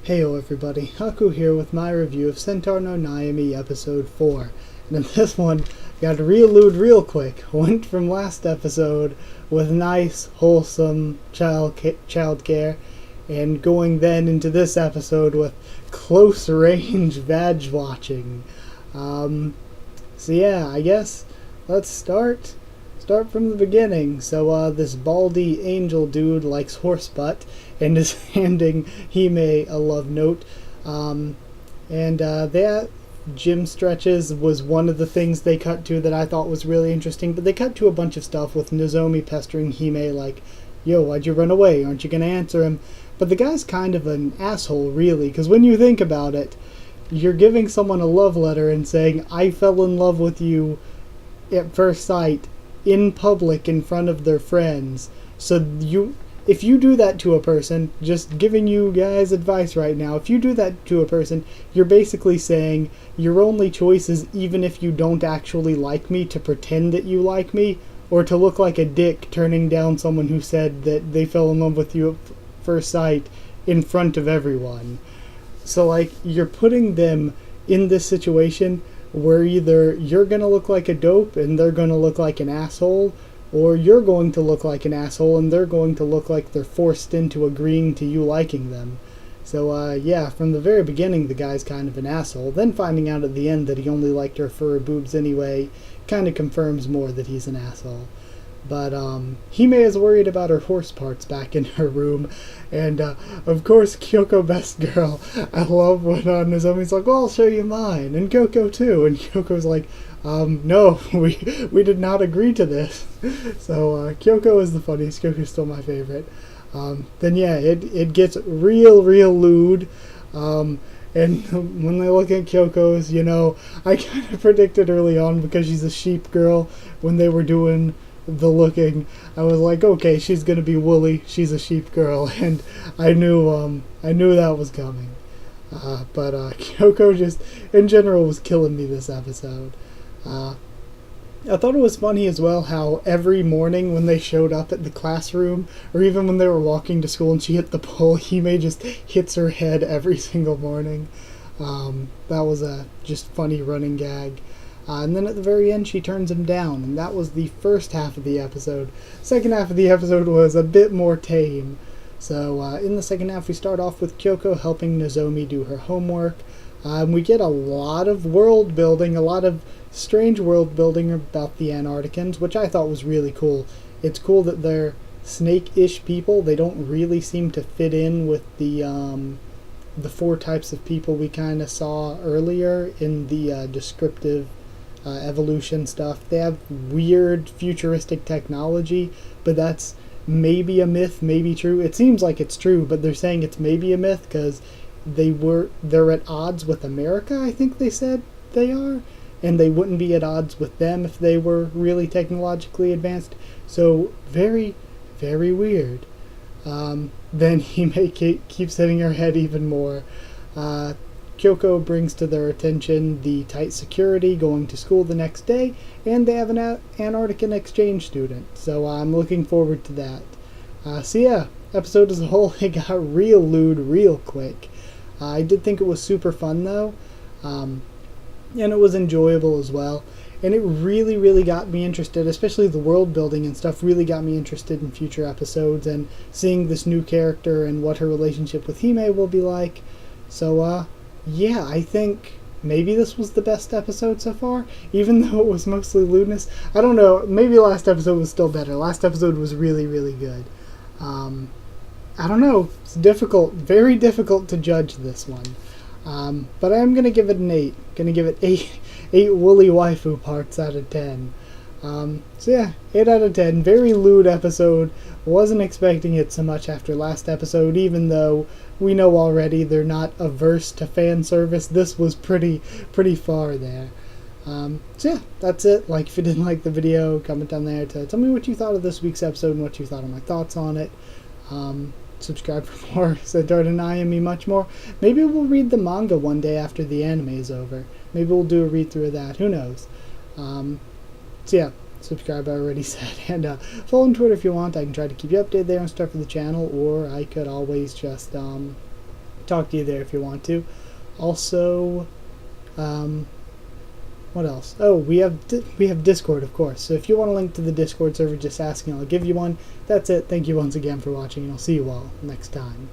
Heyo everybody, Haku here with my review of Centaur no Nayami episode 4. And in this one, got to LEWD real quick. Went from last episode with nice, wholesome child care, and going then into this episode with close range vag watching. So yeah, I guess let's start from the beginning. So this baldy angel dude likes horse butt and is handing Hime a love note. That gym stretches was one of the things they cut to that I thought was really interesting. But they cut to a bunch of stuff with Nozomi pestering Hime like, yo, why'd you run away? Aren't you going to answer him? But the guy's kind of an asshole, really, because when you think about it, you're giving someone a love letter and saying, I fell in love with you at first sight, in public in front of their friends. So if you do that to a person, just giving you guys advice right now, if you do that to a person, you're basically saying your only choice is, even if you don't actually like me, to pretend that you like me, or to look like a dick turning down someone who said that they fell in love with you at first sight in front of everyone. So like, you're putting them in this situation where either you're going to look like a dope and they're going to look like an asshole, or you're going to look like an asshole and they're going to look like they're forced into agreeing to you liking them. So yeah, from the very beginning the guy's kind of an asshole. Then finding out at the end that he only liked her for her boobs anyway kind of confirms more that he's an asshole. But Hime is worried about her horse parts back in her room. And of course, Kyoko, best girl. I love when Nozomi's like, well, I'll show you mine. And Kyoko too. And Kyoko's like, no, we did not agree to this. So Kyoko is the funniest. Kyoko's still my favorite. Then yeah, it gets real lewd. And when they look at Kyoko's, you know, I kind of predicted early on, because she's a sheep girl, when they were doing the looking, I was like, okay, she's gonna be woolly, she's a sheep girl, and I knew that was coming. But Kyoko just in general was killing me this episode. I thought it was funny as well how every morning when they showed up at the classroom, or even when they were walking to school and she hit the pole, Hime just hits her head every single morning. That was a just funny running gag. And then at the very end she turns him down, and that was the first half of the episode. Second half of the episode was a bit more tame. So in the second half we start off with Kyoko helping Nozomi do her homework. We get a lot of world building, a lot of strange world building about the Antarcticans, which I thought was really cool. It's cool that they're snake-ish people. They don't really seem to fit in with the four types of people we kind of saw earlier in the descriptive evolution stuff. They have weird futuristic technology, but that's maybe a myth, maybe true. It seems like it's true, but they're saying it's maybe a myth because they're at odds with America, I think they said they are, and they wouldn't be at odds with them if they were really technologically advanced. So very weird. Then Hime keeps hitting her head even more. Kyoko brings to their attention the tight security going to school the next day, and they have an Antarctican exchange student, so I'm looking forward to that. So yeah, episode as a whole, it got real lewd real quick. I did think it was super fun though, and it was enjoyable as well, and it really got me interested, especially the world building and stuff really got me interested in future episodes, and seeing this new character and what her relationship with Hime will be like. So yeah, I think maybe this was the best episode so far, even though it was mostly lewdness. I don't know, maybe last episode was still better. Last episode was really good. I don't know, it's difficult, very difficult to judge this one. But I'm going to give it an 8. Going to give it 8 woolly waifu parts out of 10. So yeah, 8 out of 10. Very lewd episode. Wasn't expecting it so much after last episode, even though we know already they're not averse to fan service. This was pretty far there. So yeah, that's it. Like, if you didn't like the video, comment down there to tell me what you thought of this week's episode and what you thought of my thoughts on it. Subscribe for more Centaur and Nayami, much more. Maybe we'll read the manga one day after the anime is over. Maybe we'll do a read through of that. Who knows? So yeah, subscribe I already said, and follow on Twitter if you want. I can try to keep you updated there on stuff for the channel, or I could always just talk to you there if you want to. Also, what else? Oh, we have Discord, of course. So if you want a link to the Discord server, just ask and I'll give you one. That's it. Thank you once again for watching, and I'll see you all next time.